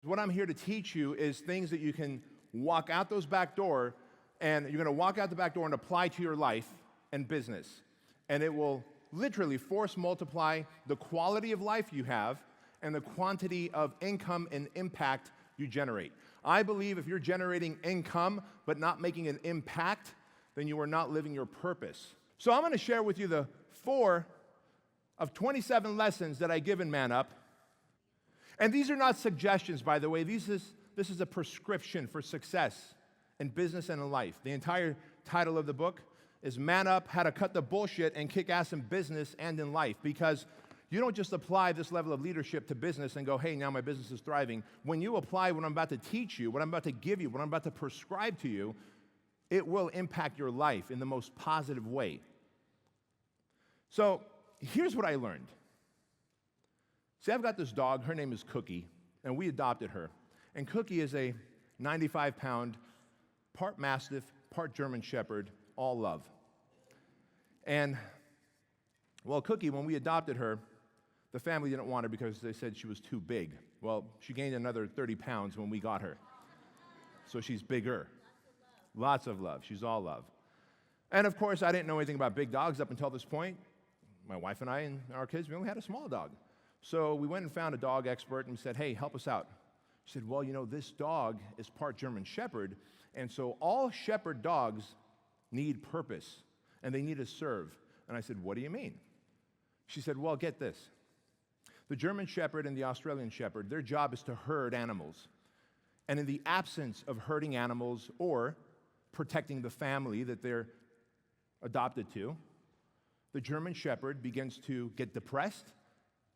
So what I'm here to teach you is things that you can walk out those back door, and you're going to walk out the back door and apply to your life and business. And it will literally force multiply the quality of life you have and the quantity of income and impact you generate. I believe if you're generating income but not making an impact, then you are not living your purpose. So I'm going to share with you the 4 of 27 lessons that I give in Man Up. And these are not suggestions, by the way. This is a prescription for success in business and in life. The entire title of the book is Man Up, How to Cut the Bullshit and Kick Ass in Business and in Life. Because you don't just apply this level of leadership to business and go, hey, now my business is thriving. When you apply what I'm about to teach you, what I'm about to give you, what I'm about to prescribe to you, it will impact your life in the most positive way. So here's what I learned. See, I've got this dog. Her name is Cookie, and we adopted her. And Cookie is a 95-pound, part Mastiff, part German Shepherd, all love. And, well, Cookie, when we adopted her, the family didn't want her because they said she was too big. Well, she gained another 30 pounds when we got her. So she's bigger. Lots of love. She's all love. And, of course, I didn't know anything about big dogs up until this point. My wife and I and our kids, we only had a small dog. So we went and found a dog expert and said, hey, help us out. She said, well, you know, this dog is part German Shepherd, and so all shepherd dogs need purpose, and they need to serve. And I said, what do you mean? She said, well, get this. The German Shepherd and the Australian Shepherd, their job is to herd animals. And in the absence of herding animals or protecting the family that they're adopted to, the German Shepherd begins to get depressed,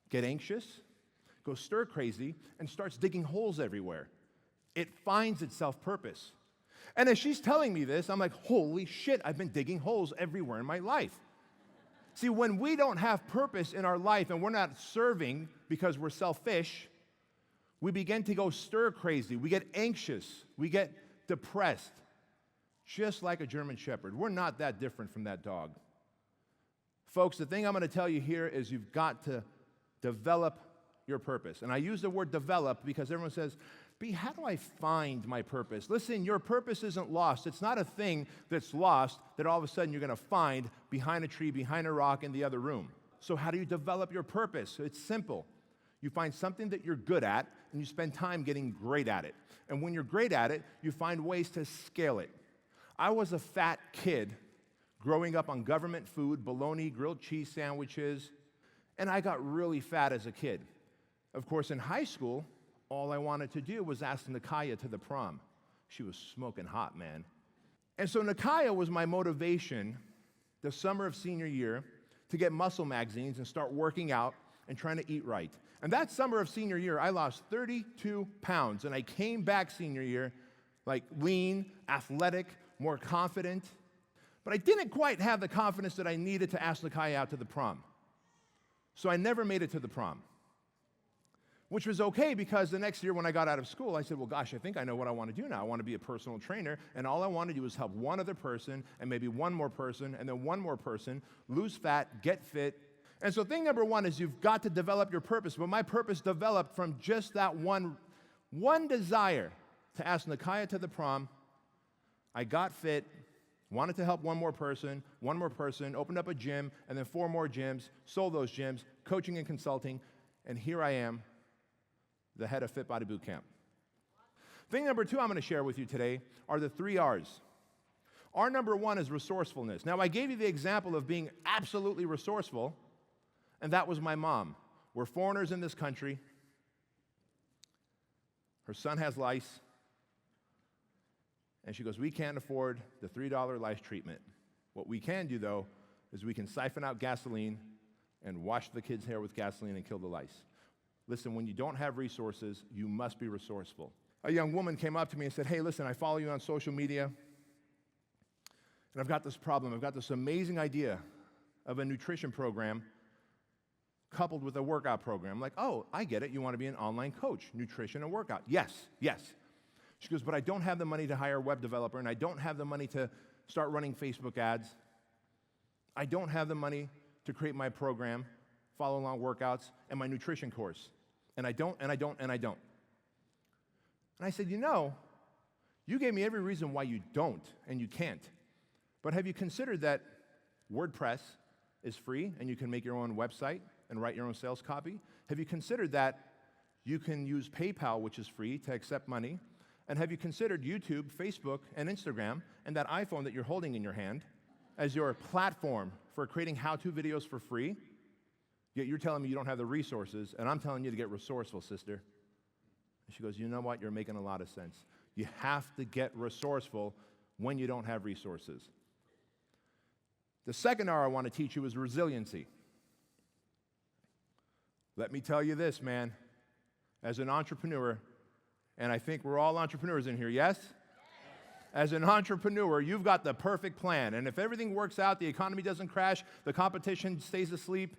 get anxious, go stir crazy, and starts digging holes everywhere. It finds itself purpose. And as she's telling me this, I'm like, holy shit, I've been digging holes everywhere in my life. See, when we don't have purpose in our life and we're not serving because we're selfish, we begin to go stir crazy. We get anxious. We get depressed. Just like a German Shepherd. We're not that different from that dog. Folks, the thing I'm going to tell you here is you've got to develop your purpose. And I use the word develop because everyone says, B, how do I find my purpose? Listen, your purpose isn't lost. It's not a thing that's lost that all of a sudden you're going to find behind a tree, behind a rock in the other room. So how do you develop your purpose? It's simple. You find something that you're good at, and you spend time getting great at it. And when you're great at it, you find ways to scale it. I was a fat kid growing up on government food, bologna, grilled cheese sandwiches, and I got really fat as a kid. Of course, in high school, all I wanted to do was ask Nakaya to the prom. She was smoking hot, man. And so Nakaya was my motivation the summer of senior year to get muscle magazines and start working out and trying to eat right. And that summer of senior year, I lost 32 pounds, and I came back senior year like lean, athletic, more confident. But I didn't quite have the confidence that I needed to ask Nakaya out to the prom. So I never made it to the prom. Which was okay because the next year when I got out of school, I said, well, gosh, I think I know what I want to do now. I want to be a personal trainer, and all I want to do is help one other person and maybe one more person and then one more person lose fat, get fit. And so thing number one is you've got to develop your purpose. But my purpose developed from just that one desire to ask Nakaya to the prom. I got fit, wanted to help one more person, opened up a gym, and then 4 more gyms, sold those gyms, coaching and consulting, and here I am, the head of Fit Body Boot Camp. Thing number 2 I'm going to share with you today are the 3 R's. R number 1 is resourcefulness. Now, I gave you the example of being absolutely resourceful, and that was my mom. We're foreigners in this country. Her son has lice, and she goes, we can't afford the $3 lice treatment. What we can do, though, is we can siphon out gasoline and wash the kid's hair with gasoline and kill the lice. Listen, when you don't have resources, you must be resourceful. A young woman came up to me and said, hey, listen, I follow you on social media, and I've got this problem. I've got this amazing idea of a nutrition program coupled with a workout program. I'm like, oh, I get it. You want to be an online coach, nutrition and workout. Yes. She goes, but I don't have the money to hire a web developer, and I don't have the money to start running Facebook ads. I don't have the money to create my program, follow along workouts, and my nutrition course. And I don't. And I said, you gave me every reason why you don't and you can't. But have you considered that WordPress is free and you can make your own website and write your own sales copy? Have you considered that you can use PayPal, which is free, to accept money? And have you considered YouTube, Facebook, and Instagram, and that iPhone that you're holding in your hand as your platform for creating how-to videos for free? Yet you're telling me you don't have the resources, and I'm telling you to get resourceful, sister. And she goes, you know what? You're making a lot of sense. You have to get resourceful when you don't have resources. The second R I want to teach you is resiliency. Let me tell you this, man. As an entrepreneur, and I think we're all entrepreneurs in here, yes? As an entrepreneur, you've got the perfect plan. And if everything works out, the economy doesn't crash, the competition stays asleep,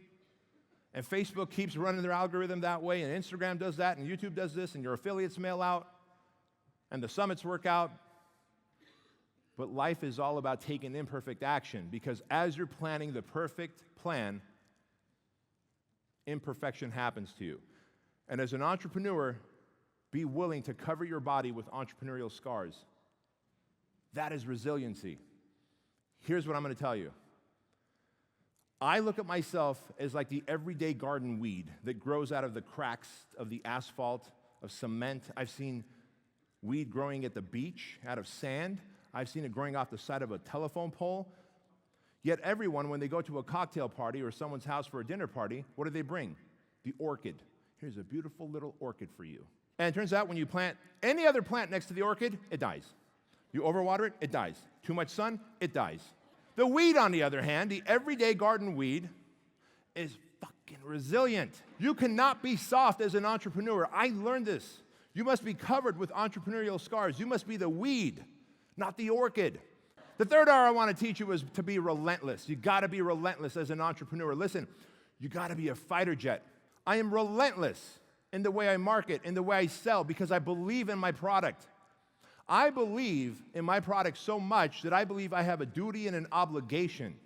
and Facebook keeps running their algorithm that way, and Instagram does that, and YouTube does this, and your affiliates mail out, and the summits work out. But life is all about taking imperfect action, because as you're planning the perfect plan, imperfection happens to you. And as an entrepreneur, be willing to cover your body with entrepreneurial scars. That is resiliency. Here's what I'm going to tell you. I look at myself as like the everyday garden weed that grows out of the cracks of the asphalt, of cement. I've seen weed growing at the beach out of sand. I've seen it growing off the side of a telephone pole. Yet everyone, when they go to a cocktail party or someone's house for a dinner party, what do they bring? The orchid. Here's a beautiful little orchid for you. And it turns out when you plant any other plant next to the orchid, it dies. You overwater it, it dies. Too much sun, it dies. The weed, on the other hand, the everyday garden weed, is fucking resilient. You cannot be soft as an entrepreneur. I learned this. You must be covered with entrepreneurial scars. You must be the weed, not the orchid. The third R I want to teach you is to be relentless. You got to be relentless as an entrepreneur. Listen, you got to be a fighter jet. I am relentless in the way I market, in the way I sell, because I believe in my product. I believe in my product so much that I believe I have a duty and an obligation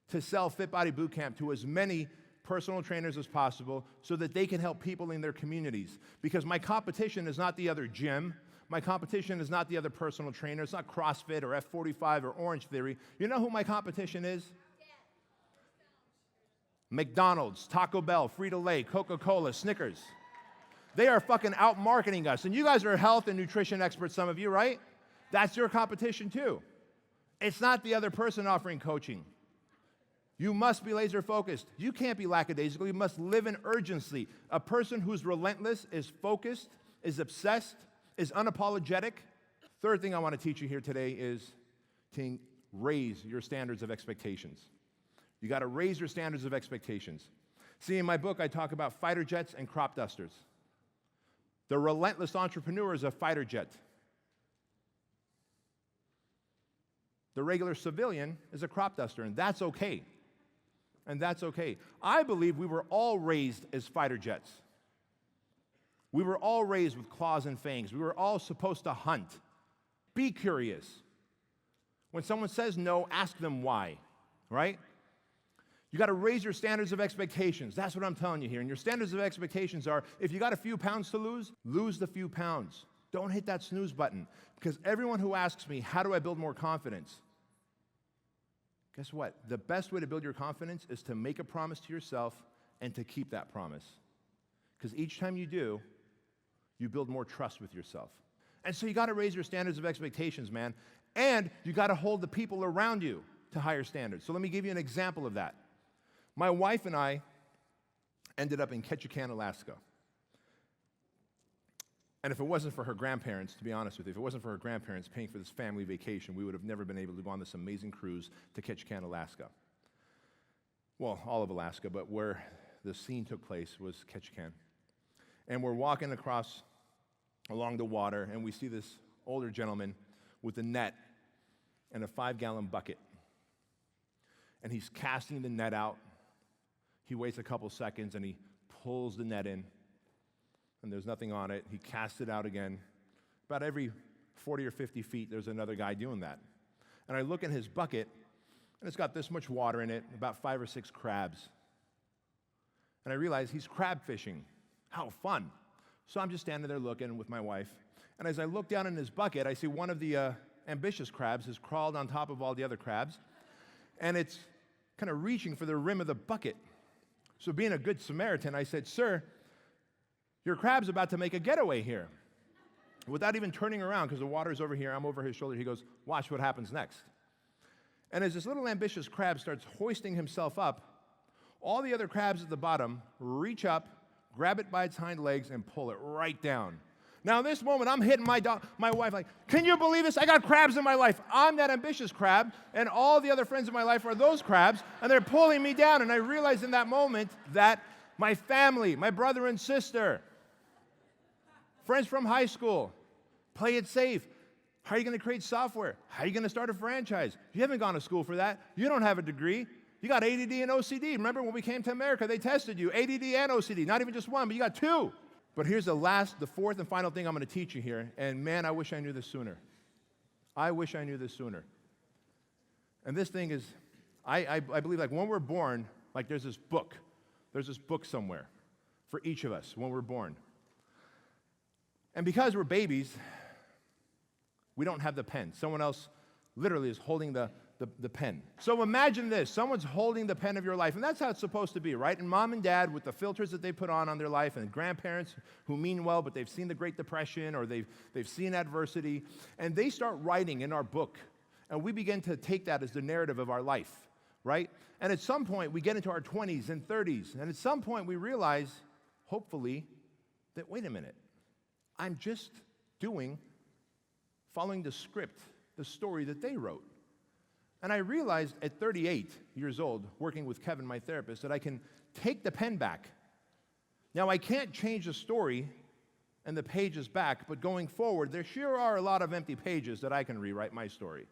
to sell Fit Body Bootcamp to as many personal trainers as possible so that they can help people in their communities. Because my competition is not the other gym. My competition is not the other personal trainer. It's not CrossFit or F45 or Orange Theory. You know who my competition is? McDonald's, Taco Bell, Frito-Lay, Coca-Cola, Snickers. They are fucking out-marketing us. And you guys are health and nutrition experts, some of you, right? That's your competition too. It's not the other person offering coaching. You must be laser-focused. You can't be lackadaisical. You must live in urgency. A person who's relentless is focused, is obsessed, is unapologetic. Third thing I want to teach you here today is to raise your standards of expectations. You got to raise your standards of expectations. See, in my book, I talk about fighter jets and crop dusters. The relentless entrepreneur is a fighter jet. The regular civilian is a crop duster, and that's okay. And that's okay. I believe we were all raised as fighter jets. We were all raised with claws and fangs. We were all supposed to hunt. Be curious. When someone says no, ask them why, right? You got to raise your standards of expectations. That's what I'm telling you here. And your standards of expectations are, if you got a few pounds to lose, lose the few pounds. Don't hit that snooze button. Because everyone who asks me, how do I build more confidence? Guess what? The best way to build your confidence is to make a promise to yourself and to keep that promise. Because each time you do, you build more trust with yourself. And so you got to raise your standards of expectations, man. And you got to hold the people around you to higher standards. So let me give you an example of that. My wife and I ended up in Ketchikan, Alaska. And if it wasn't for her grandparents, to be honest with you, if it wasn't for her grandparents paying for this family vacation, we would have never been able to go on this amazing cruise to Ketchikan, Alaska. Well, all of Alaska, but where the scene took place was Ketchikan. And we're walking across along the water, and we see this older gentleman with a net and a 5-gallon bucket. And he's casting the net out. He waits a couple seconds, and he pulls the net in, and there's nothing on it. He casts it out again. About every 40 or 50 feet, there's another guy doing that. And I look in his bucket, and it's got this much water in it, about 5 or 6 crabs. And I realize he's crab fishing. How fun. So I'm just standing there looking with my wife. And as I look down in this bucket, I see one of the ambitious crabs has crawled on top of all the other crabs. And it's kind of reaching for the rim of the bucket. So being a good Samaritan, I said, "Sir, your crab's about to make a getaway here." Without even turning around, because the water's over here, I'm over his shoulder, he goes, "Watch what happens next." And as this little ambitious crab starts hoisting himself up, all the other crabs at the bottom reach up, grab it by its hind legs, and pull it right down. Now, in this moment, I'm hitting my wife like, "Can you believe this? I got crabs in my life. I'm that ambitious crab, and all the other friends in my life are those crabs, and they're pulling me down." And I realized in that moment that my family, my brother and sister, friends from high school, play it safe. How are you going to create software? How are you going to start a franchise? You haven't gone to school for that. You don't have a degree. You got ADD and OCD. Remember when we came to America, they tested you, ADD and OCD, not even just one, but you got two. But here's the fourth and final thing I'm going to teach you here, and man, I wish I knew this sooner. I wish I knew this sooner. And this thing is, I believe like when we're born, like there's this book somewhere for each of us when we're born. And because we're babies, we don't have the pen. Someone else literally is holding the pen. So imagine this. Someone's holding the pen of your life, and that's how it's supposed to be, right? And mom and dad, with the filters that they put on their life, and grandparents who mean well, but they've seen the Great Depression, or they've seen adversity, and they start writing in our book, and we begin to take that as the narrative of our life, right? And at some point, we get into our 20s and 30s, and at some point, we realize, hopefully, that, wait a minute, I'm just following the script, the story that they wrote. And I realized at 38 years old, working with Kevin, my therapist, that I can take the pen back. Now, I can't change the story and the pages back, but going forward, there sure are a lot of empty pages that I can rewrite my story.